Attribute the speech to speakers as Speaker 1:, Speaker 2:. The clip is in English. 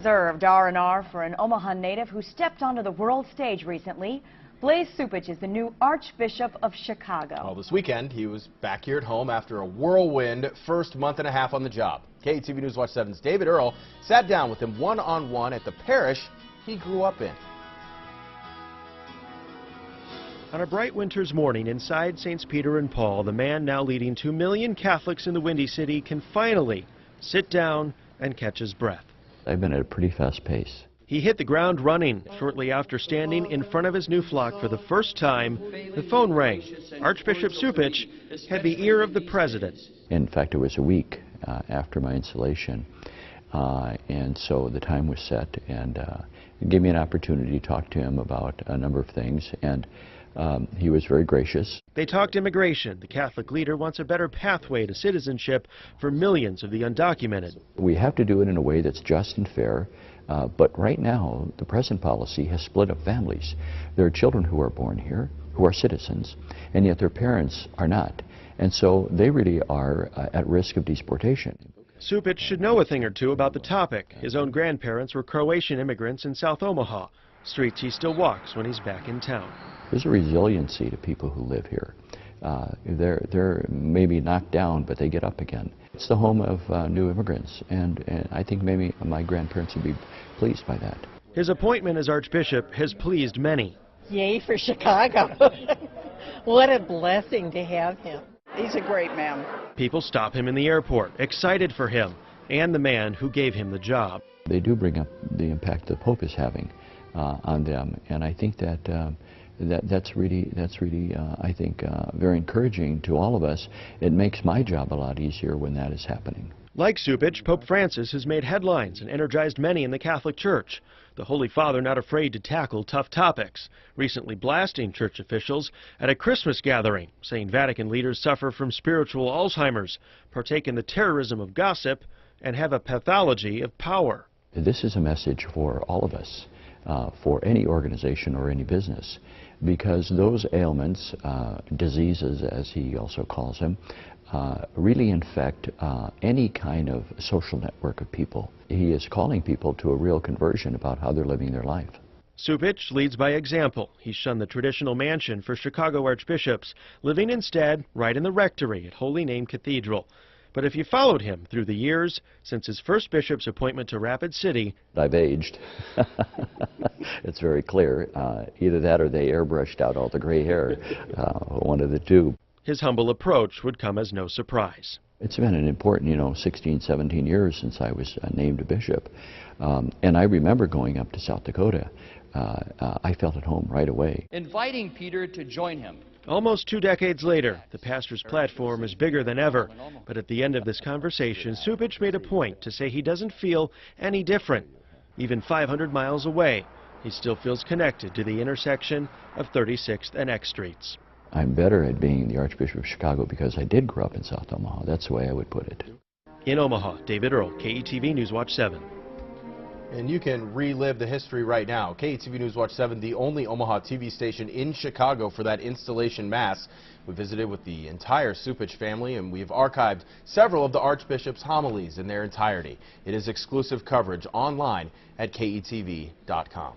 Speaker 1: Well-deserved R&R for an Omaha native who stepped onto the world stage recently. Blaise Cupich is the new Archbishop of Chicago.
Speaker 2: Well, this weekend, he was back here at home after a whirlwind first month and a half on the job. KETV News Watch 7's David Earl sat down with him one-on-one at the parish he grew up in.
Speaker 3: On a bright winter's morning inside Saints Peter and Paul, the man now leading 2 million Catholics in the Windy City can finally sit down and catch his breath.
Speaker 4: I've been at a pretty fast pace.
Speaker 3: He hit the ground running. Shortly after standing in front of his new flock for the first time, the phone rang. Archbishop Cupich had the ear of the president.
Speaker 4: In fact, it was a week after my installation, and so the time was set, and it gave me an opportunity to talk to him about a number of things, and he was very gracious.
Speaker 3: They talked immigration. The Catholic leader wants a better pathway to citizenship for millions of the undocumented.
Speaker 4: We have to do it in a way that's just and fair, but right now the present policy has split up families. There are children who are born here, who are citizens, and yet their parents are not. And so they really are at risk of deportation.
Speaker 3: Cupich should know a thing or two about the topic. His own grandparents were Croatian immigrants in South Omaha, streets he still walks when he's back in town.
Speaker 4: There's a resiliency to people who live here. They're maybe knocked down, but they get up again. It's the home of new immigrants, and I think maybe my grandparents would be pleased by that.
Speaker 3: His appointment as Archbishop has pleased many.
Speaker 5: Yay for Chicago. What a blessing to have him.
Speaker 6: He's a great man.
Speaker 3: People stop him in the airport, excited for him and the man who gave him the job.
Speaker 4: They do bring up the impact the Pope is having on them, and I think that that's really I think very encouraging to all of us. It makes my job a lot easier when that is happening.
Speaker 3: Like Cupich, Pope Francis has made headlines and energized many in the Catholic Church. The Holy Father not afraid to tackle tough topics, recently blasting church officials at a Christmas gathering, saying Vatican leaders suffer from spiritual Alzheimer's, partake in the terrorism of gossip, and have a pathology of power.
Speaker 4: This is a message for all of us, for any organization or any business, because those ailments, diseases as he also calls them, really infect any kind of social network of people. He is calling people to a real conversion about how they're living their life.
Speaker 3: Cupich leads by example. He shunned the traditional mansion for Chicago archbishops, living instead right in the rectory at Holy Name Cathedral. But if you followed him through the years since his first bishop's appointment to Rapid City,
Speaker 4: I've aged. It's very clear. Either that or they airbrushed out all the gray hair, one of the two.
Speaker 3: His humble approach would come as no surprise.
Speaker 4: It's been an important, 16, 17 years since I was named a bishop. And I remember going up to South Dakota. I felt at home right away.
Speaker 7: Inviting Peter to join him.
Speaker 3: Almost 2 decades later, the pastor's platform is bigger than ever. But at the end of this conversation, Cupich made a point to say he doesn't feel any different. Even 500 miles away, he still feels connected to the intersection of 36th and X Streets.
Speaker 4: I'm better at being the Archbishop of Chicago because I did grow up in South Omaha. That's the way I would put it.
Speaker 3: In Omaha, David Earl, KETV News Watch 7.
Speaker 2: And you can relive the history right now. KETV News Watch 7, the only Omaha TV station in Chicago for that installation mass. We visited with the entire Cupich family, and we've archived several of the Archbishop's homilies in their entirety. It is exclusive coverage online at KETV.com.